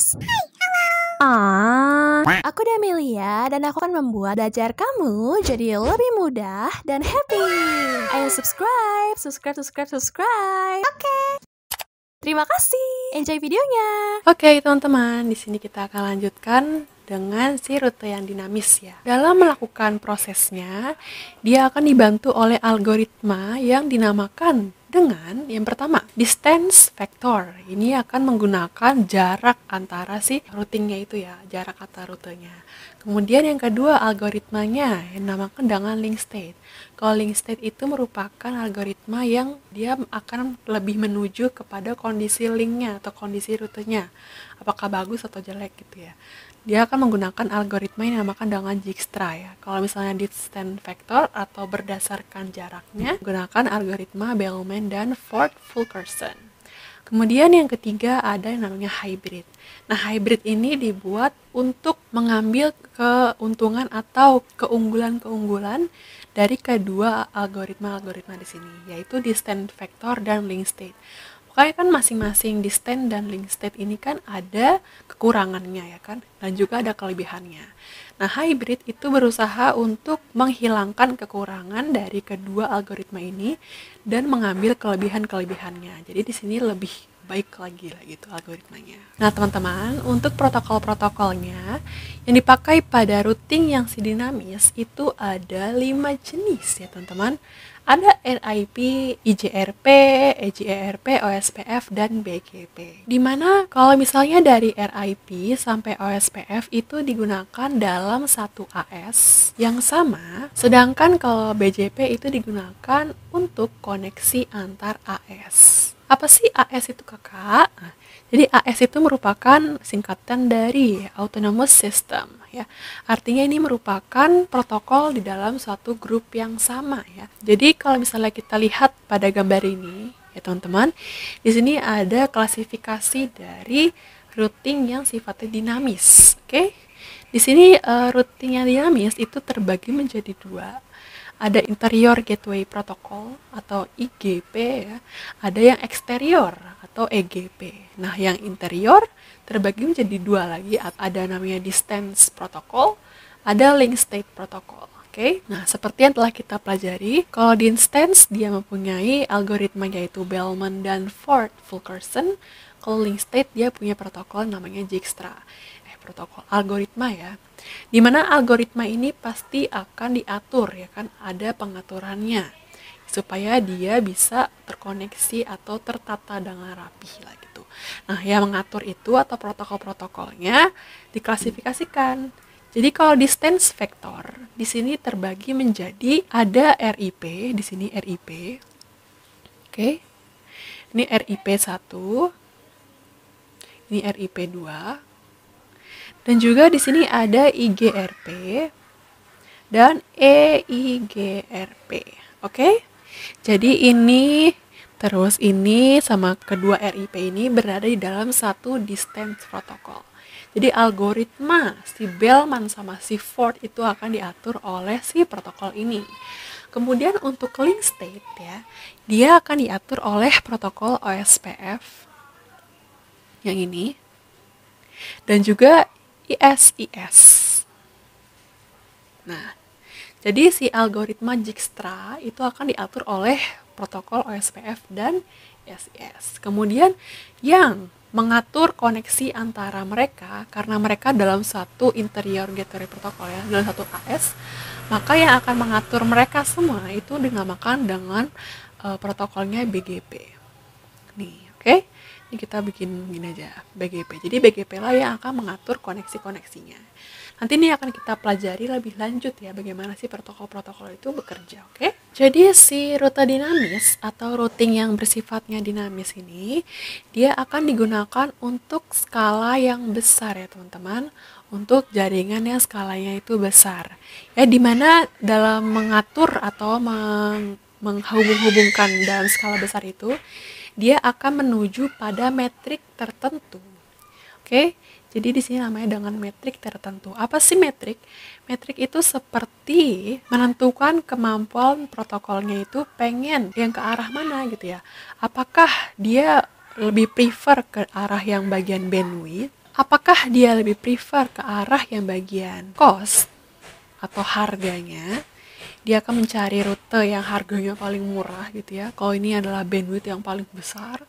Dinamis. Aku Damelia dan aku akan membuat belajar kamu jadi lebih mudah dan happy. Ayo subscribe. Oke. Terima kasih. Enjoy videonya. Oke, teman-teman, di sini kita akan lanjutkan dengan si rute yang dinamis ya. Dalam melakukan prosesnya, dia akan dibantu oleh algoritma yang dinamakan dengan yang pertama, distance vector. Ini akan menggunakan jarak antara si routingnya itu ya, jarak antar rutenya. Kemudian yang kedua, algoritmanya yang dinamakan dengan link state. Kalau link state itu merupakan algoritma yang dia akan lebih menuju kepada kondisi linknya atau kondisi rutenya. Apakah bagus atau jelek gitu ya. Dia akan menggunakan algoritma yang dinamakan dengan Dijkstra ya. Kalau misalnya distance vector atau berdasarkan jaraknya, menggunakan algoritma Bellman dan Ford-Fulkerson. Kemudian yang ketiga ada yang namanya hybrid. Nah, hybrid ini dibuat untuk mengambil keuntungan atau keunggulan-keunggulan dari kedua algoritma-algoritma di sini, yaitu distance vector dan link state. Makanya kan masing-masing distance dan link state ini kan ada kekurangannya ya kan, dan juga ada kelebihannya. Nah, hybrid itu berusaha untuk menghilangkan kekurangan dari kedua algoritma ini dan mengambil kelebihan-kelebihannya. Jadi di sini lebih baik lagi lah gitu algoritmanya. Nah, teman-teman, untuk protokol-protokolnya yang dipakai pada routing yang si dinamis itu ada 5 jenis ya, teman-teman. Ada RIP, IGRP, EGRP, OSPF, dan BGP. Dimana kalau misalnya dari RIP sampai OSPF itu digunakan dalam satu AS yang sama, sedangkan kalau BGP itu digunakan untuk koneksi antar AS. Apa sih AS itu, kakak? Nah, jadi AS itu merupakan singkatan dari Autonomous System ya. Artinya ini merupakan protokol di dalam suatu grup yang sama ya. Jadi kalau misalnya kita lihat pada gambar ini ya teman-teman, di sini ada klasifikasi dari routing yang sifatnya dinamis. Oke. Di sini routing yang dinamis itu terbagi menjadi dua. Ada interior gateway protocol atau IGP ya. Ada yang eksterior atau EGP. Nah, yang interior terbagi menjadi dua lagi. Ada namanya distance protocol, ada link state protocol. Oke. Nah, seperti yang telah kita pelajari, kalau distance dia mempunyai algoritma yaitu Bellman dan Ford-Fulkerson. Kalau link state dia punya protokol namanya Dijkstra. Protokol algoritma ya, dimana algoritma ini pasti akan diatur ya kan, ada pengaturannya supaya dia bisa terkoneksi atau tertata dengan rapi lah gitu. Nah, yang mengatur itu atau protokol-protokolnya diklasifikasikan. Jadi kalau distance vector di sini terbagi menjadi ada RIP, di sini RIP. Oke. Ini RIP 1. Ini RIP 2. Dan juga di sini ada IGRP dan EIGRP. Oke? Jadi ini terus ini sama kedua RIP ini berada di dalam satu distance protocol. Jadi algoritma si Bellman sama si Ford itu akan diatur oleh si protokol ini. Kemudian untuk link state ya, dia akan diatur oleh protokol OSPF yang ini. Dan juga ISIS. Nah, jadi si algoritma Dijkstra itu akan diatur oleh protokol OSPF dan ISIS. Kemudian yang mengatur koneksi antara mereka, karena mereka dalam satu interior gateway protokol ya, dalam satu AS, maka yang akan mengatur mereka semua itu dinamakan dengan protokolnya BGP. Nih, oke? Ini kita bikin gini aja, BGP. Jadi BGP lah yang akan mengatur koneksi-koneksinya. Nanti ini akan kita pelajari lebih lanjut ya, bagaimana sih protokol-protokol itu bekerja, oke? Jadi si rute dinamis atau routing yang bersifatnya dinamis ini, dia akan digunakan untuk skala yang besar ya teman-teman, untuk jaringan yang skalanya itu besar. Ya, dimana dalam mengatur atau menghubung-hubungkan dalam skala besar itu, dia akan menuju pada metrik tertentu. Oke, jadi di sini namanya dengan metrik tertentu. Apa sih metrik? Metrik itu seperti menentukan kemampuan protokolnya itu pengen yang ke arah mana gitu ya. Apakah dia lebih prefer ke arah yang bagian bandwidth Apakah dia lebih prefer ke arah yang bagian cost atau harganya? Dia akan mencari rute yang harganya paling murah gitu ya. Kalau ini adalah bandwidth yang paling besar,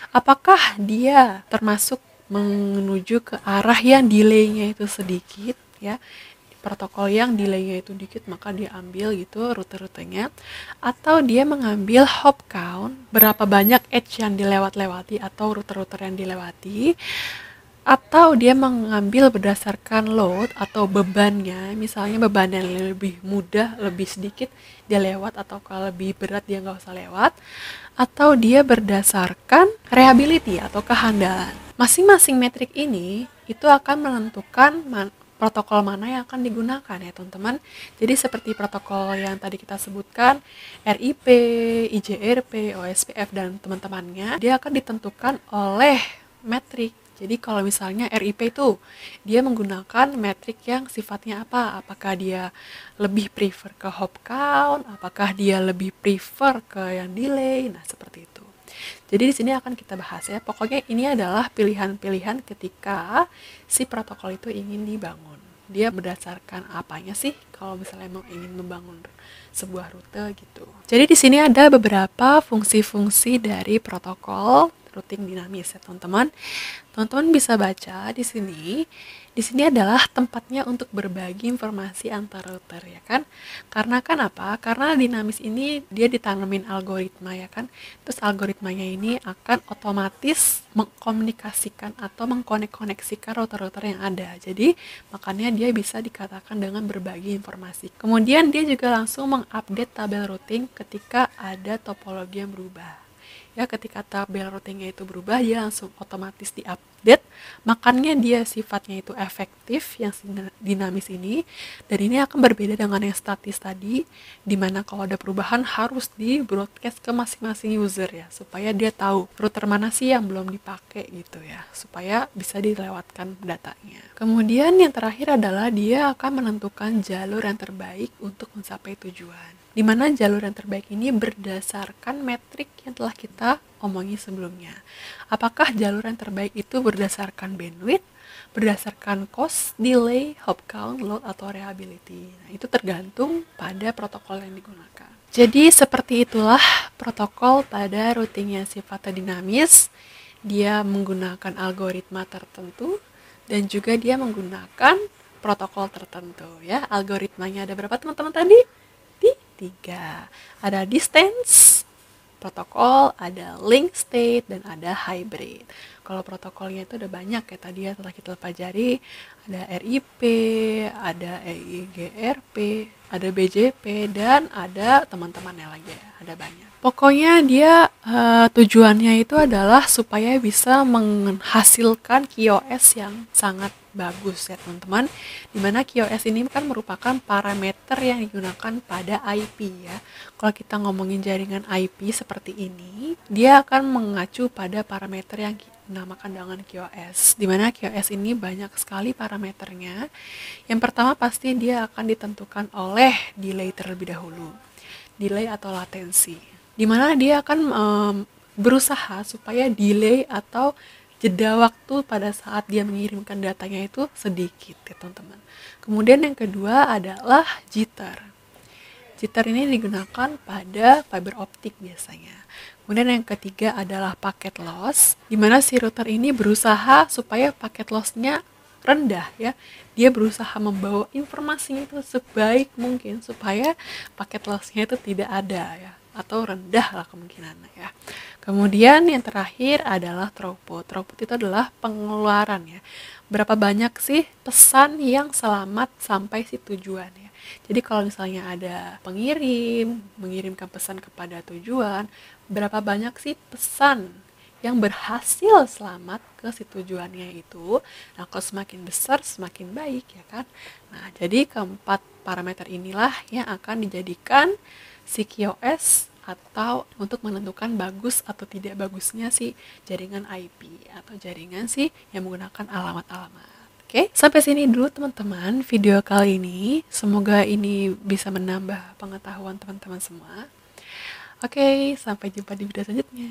apakah dia termasuk menuju ke arah yang delay-nya itu sedikit ya? Protokol yang delay-nya itu dikit maka dia ambil gitu rute-rutenya, atau dia mengambil hop count, berapa banyak edge yang dilewati atau rute-rute yang dilewati, atau dia mengambil berdasarkan load atau bebannya, misalnya beban yang lebih mudah, lebih sedikit dia lewat, atau kalau lebih berat dia nggak usah lewat, atau dia berdasarkan reliability atau kehandalan. Masing-masing metrik ini itu akan menentukan protokol mana yang akan digunakan ya teman-teman. Jadi seperti protokol yang tadi kita sebutkan, RIP, IJRP, OSPF dan teman-temannya, dia akan ditentukan oleh metrik. Jadi kalau misalnya RIP itu dia menggunakan metrik yang sifatnya apa? Apakah dia lebih prefer ke hop count? Apakah dia lebih prefer ke yang delay? Nah, seperti itu. Jadi di sini akan kita bahas ya. Pokoknya ini adalah pilihan-pilihan ketika si protokol itu ingin dibangun. Dia berdasarkan apanya sih kalau misalnya emang ingin membangun sebuah rute gitu. Jadi di sini ada beberapa fungsi-fungsi dari protokol routing dinamis ya teman-teman. Teman-teman bisa baca di sini. Di sini adalah tempatnya untuk berbagi informasi antar router ya kan. Karena kan apa? Karena dinamis ini dia ditanamin algoritma ya kan. Terus algoritmanya ini akan otomatis mengkomunikasikan atau mengkoneksikan router-router yang ada. Jadi makanya dia bisa dikatakan dengan berbagi informasi. Kemudian dia juga langsung mengupdate tabel routing ketika ada topologi yang berubah. Ya, ketika tabel routingnya itu berubah, dia langsung otomatis diupdate. Makanya dia sifatnya itu efektif, yang dinamis ini. Dan ini akan berbeda dengan yang statis tadi, dimana kalau ada perubahan harus di broadcast ke masing-masing user ya, supaya dia tahu router mana sih yang belum dipakai gitu ya, supaya bisa dilewatkan datanya. Kemudian yang terakhir adalah dia akan menentukan jalur yang terbaik untuk mencapai tujuan. Di mana jalur yang terbaik ini berdasarkan metrik yang telah kita omongi sebelumnya. Apakah jalur yang terbaik itu berdasarkan bandwidth, berdasarkan cost, delay, hop count, load, atau reliability? Nah, itu tergantung pada protokol yang digunakan. Jadi seperti itulah protokol pada routing yang sifatnya dinamis. Dia menggunakan algoritma tertentu dan juga dia menggunakan protokol tertentu ya. Algoritmanya ada berapa teman-teman tadi? 3. Ada distance protokol, ada link state, dan ada hybrid. Kalau protokolnya itu ada banyak ya tadi ya telah kita pelajari. Ada RIP, ada EIGRP, ada BJP, dan ada teman-temannya lagi ya, ada banyak. Pokoknya dia tujuannya itu adalah supaya bisa menghasilkan QoS yang sangat bagus ya teman-teman. Dimana QoS ini kan merupakan parameter yang digunakan pada IP ya. Kalau kita ngomongin jaringan IP seperti ini, dia akan mengacu pada parameter yang dinamakan dengan QoS. Dimana QoS ini banyak sekali parameternya. Yang pertama pasti dia akan ditentukan oleh delay terlebih dahulu. Delay atau latensi. Dimana dia akan berusaha supaya delay atau jeda waktu pada saat dia mengirimkan datanya itu sedikit ya teman-teman. Kemudian yang kedua adalah jitter. Jitter ini digunakan pada fiber optik biasanya. Kemudian yang ketiga adalah packet loss, di mana si router ini berusaha supaya packet loss-nya rendah ya. Dia berusaha membawa informasinya itu sebaik mungkin supaya packet loss-nya itu tidak ada ya, atau rendah lah kemungkinannya ya. Kemudian yang terakhir adalah throughput. Throughput itu adalah pengeluaran ya. Berapa banyak sih pesan yang selamat sampai si tujuan ya. Jadi kalau misalnya ada pengirim mengirimkan pesan kepada tujuan, berapa banyak sih pesan yang berhasil selamat ke si tujuannya itu. Nah, kalau semakin besar semakin baik ya kan. Nah, jadi keempat parameter inilah yang akan dijadikan si QoS atau untuk menentukan bagus atau tidak bagusnya si jaringan IP atau jaringan si yang menggunakan alamat-alamat. Oke, sampai sini dulu teman-teman video kali ini. Semoga ini bisa menambah pengetahuan teman-teman semua. Oke, sampai jumpa di video selanjutnya.